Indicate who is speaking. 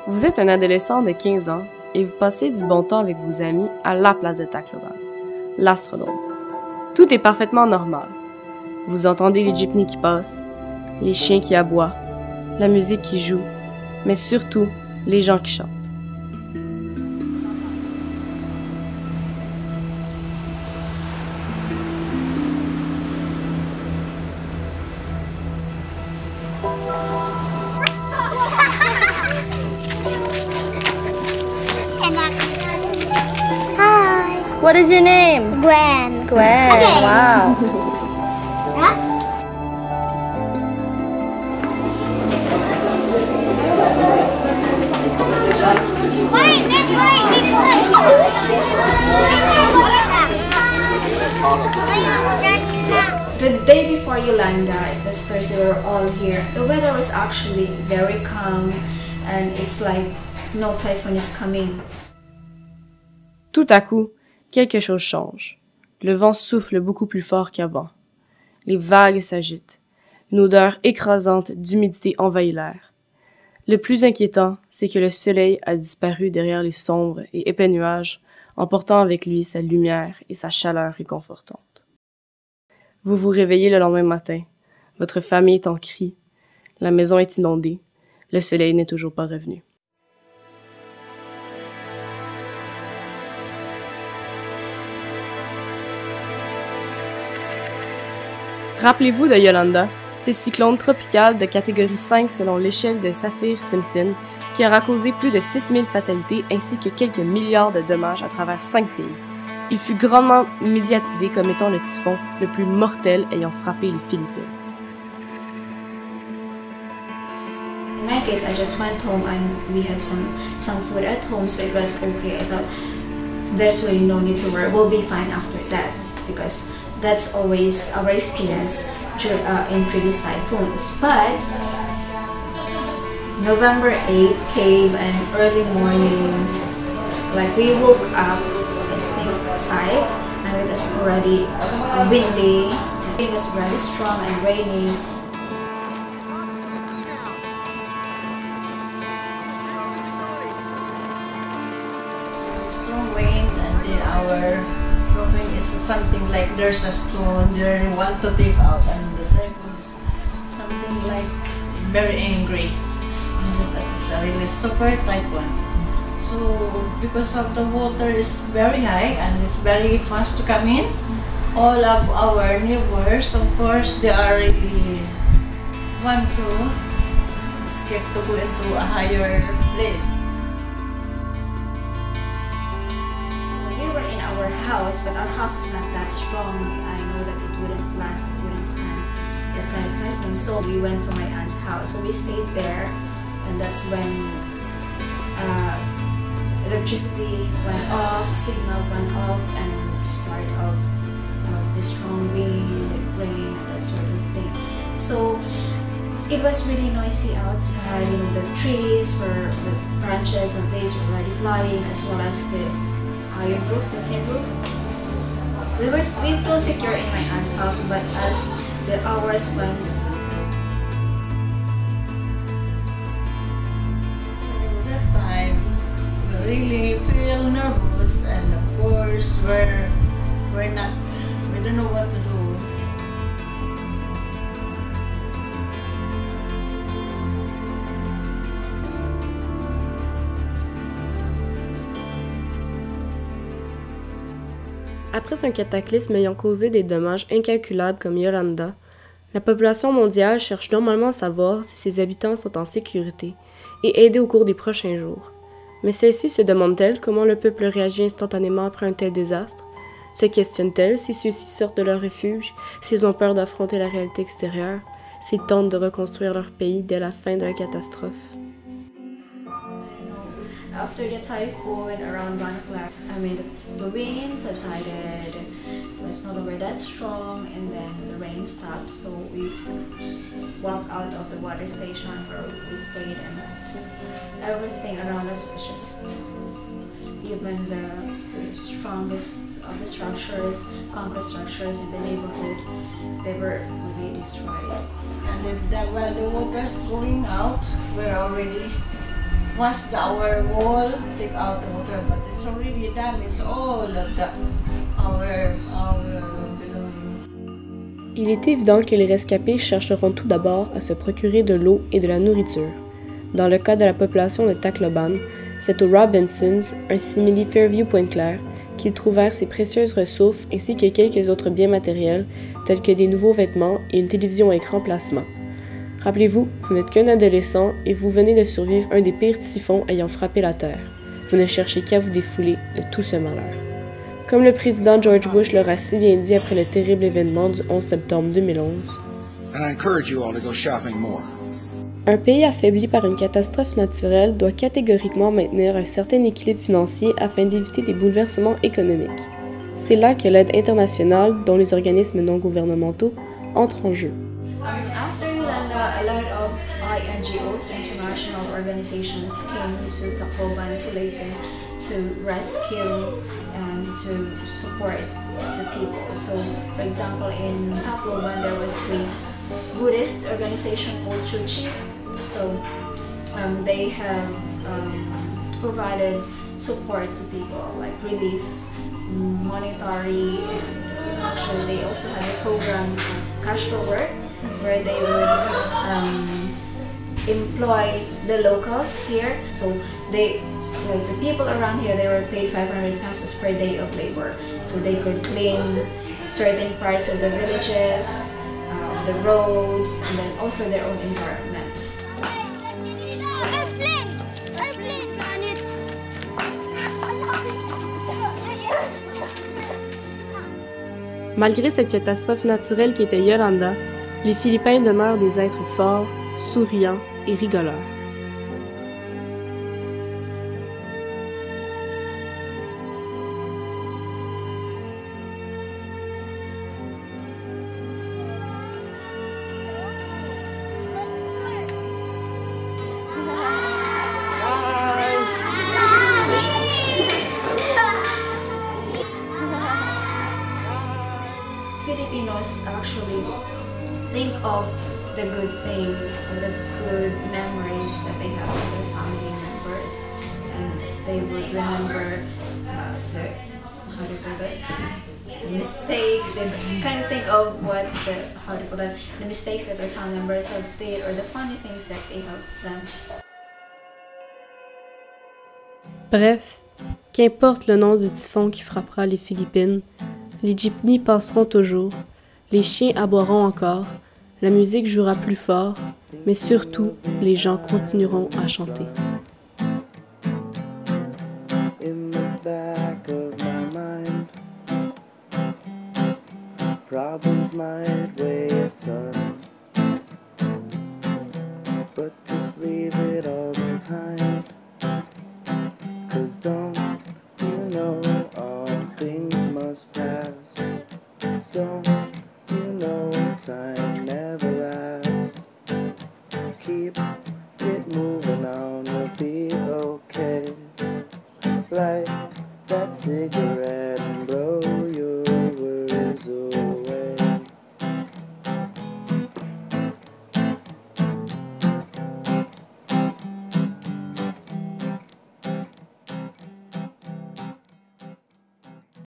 Speaker 1: Vous êtes un adolescent de 15 ans et vous passez du bon temps avec vos amis à la place de Tacloban, l'Astrodome. Tout est parfaitement normal. Vous entendez les jeepneys qui passent, les chiens qui aboient, la musique qui joue, mais surtout les gens qui chantent.
Speaker 2: Hi.
Speaker 3: What is your name?
Speaker 2: Gwen.
Speaker 3: Gwen.
Speaker 2: Okay.
Speaker 3: Wow.
Speaker 4: The day before Yolanda, it was Thursday, we were all here. The weather was actually very calm and it's like no typhoon is coming.
Speaker 1: Tout à coup, quelque chose change. Le vent souffle beaucoup plus fort qu'avant. Les vagues s'agitent. Une odeur écrasante d'humidité envahit l'air. Le plus inquiétant, c'est que le soleil a disparu derrière les sombres et épais nuages, emportant avec lui sa lumière et sa chaleur réconfortante. Vous vous réveillez le lendemain matin. Votre famille est en cris. La maison est inondée. Le soleil n'est toujours pas revenu. Rappelez-vous de Yolanda, ce cyclone tropical de catégorie 5 selon l'échelle de Saffir-Simpson qui aura causé plus de 6000 fatalités ainsi que quelques milliards de dommages à travers 5 pays. Il fut grandement médiatisé comme étant le typhon le plus mortel ayant frappé les Philippines.
Speaker 4: In my case, I just went home and we had some food at home, so it was okay. I thought there's really no need to worry. We'll be fine after that because that's always our experience in previous typhoons. But November 8th came and early morning, like we woke up, I think 5, and it was already windy. It was very strong and raining.
Speaker 5: Strong wind, and then our problem is something like there's a stone they want to take out, and the typhoon is something like very angry. And it's a really super typhoon. So because of the water is very high and it's very fast to come in, all of our neighbors, of course, they are really want to escape to go into a higher place.
Speaker 4: We were in our house, but our house is not that strong. I know that it wouldn't last, it wouldn't stand that kind of typhoon. So we went to my aunt's house. So we stayed there, and that's when electricity went off, signal went off, and start of the strong wind and rain and that sort of thing. So it was really noisy outside. You know, the trees were, the branches and leaves were already flying, as well as the iron roof, the tin roof. We feel secure in my aunt's house, but as the hours went,
Speaker 5: so that time we really feel nervous, and of course we don't know what to do.
Speaker 1: Après un cataclysme ayant causé des dommages incalculables comme Yolanda, la population mondiale cherche normalement à savoir si ses habitants sont en sécurité et aider au cours des prochains jours. Mais celle-ci se demande-t-elle comment le peuple réagit instantanément après un tel désastre? Se questionne-t-elle si ceux-ci sortent de leur refuge, s'ils ont peur d'affronter la réalité extérieure, s'ils tentent de reconstruire leur pays dès la fin de la catastrophe?
Speaker 4: after the typhoon, around 1 o'clock, I mean, the wind subsided, it was no longer that strong, and then the rain stopped, so we walked out of the water station where we stayed, and everything around us was just, even the strongest of the structures, concrete structures in the neighborhood, they were really destroyed.
Speaker 5: And while the water's going out, we're already wash our wall, take out the water, but it's already damaged all of our belongings.
Speaker 1: Il est évident que les rescapés chercheront tout d'abord à se procurer de l'eau et de la nourriture. Dans le cas de la population de Tacloban, c'est aux Robinsons, un simili Fairview-Pointe-Claire, qu'ils trouvèrent ces précieuses ressources ainsi que quelques autres biens matériels tels que des nouveaux vêtements et une télévision à écran plasma. Rappelez-vous, vous n'êtes qu'un adolescent et vous venez de survivre un des pires typhons ayant frappé la Terre. Vous ne cherchez qu'à vous défouler de tout ce malheur. Comme le président George Bush l'aura si bien dit après le terrible événement du 11 septembre 2011, un pays affaibli par une catastrophe naturelle doit catégoriquement maintenir un certain équilibre financier afin d'éviter des bouleversements économiques. C'est là que l'aide internationale, dont les organismes non gouvernementaux, entrent en jeu.
Speaker 4: After Yolanda, a lot of INGOs, international organizations, came to Tacloban to Leyte to rescue and to support the people. So, for example, in Tacloban, there was the Buddhist organization called Chuchi. So, they have provided support to people, like relief, monetary, and actually they also had a program, Cash for Work, where they would employ the locals here. So they, like the people around here, they were paid 500 pesos per day of labor. So they could clean certain parts of the villages, the roads, and then also their own environment.
Speaker 1: Malgré cette catastrophe naturelle qui était Yolanda, les Philippins demeurent des êtres forts, souriants et rigoleurs.
Speaker 4: Filipinos actually think of the good things or the good memories that they have with their family members, and they would remember the, how do you call that, the mistakes. They kind of think of what the, how do you call that, the mistakes that their family members have did or the funny things that they have done.
Speaker 1: Bref, qu'importe le nom du typhon qui frappera les Philippines, les jeepneys passeront toujours, les chiens aboieront encore, la musique jouera plus fort, mais surtout, les gens continueront à chanter.
Speaker 2: In the back of my mind, problems might weigh its on, but just leave it all behind. 'Cause don't you know all things must pass? Don't you know time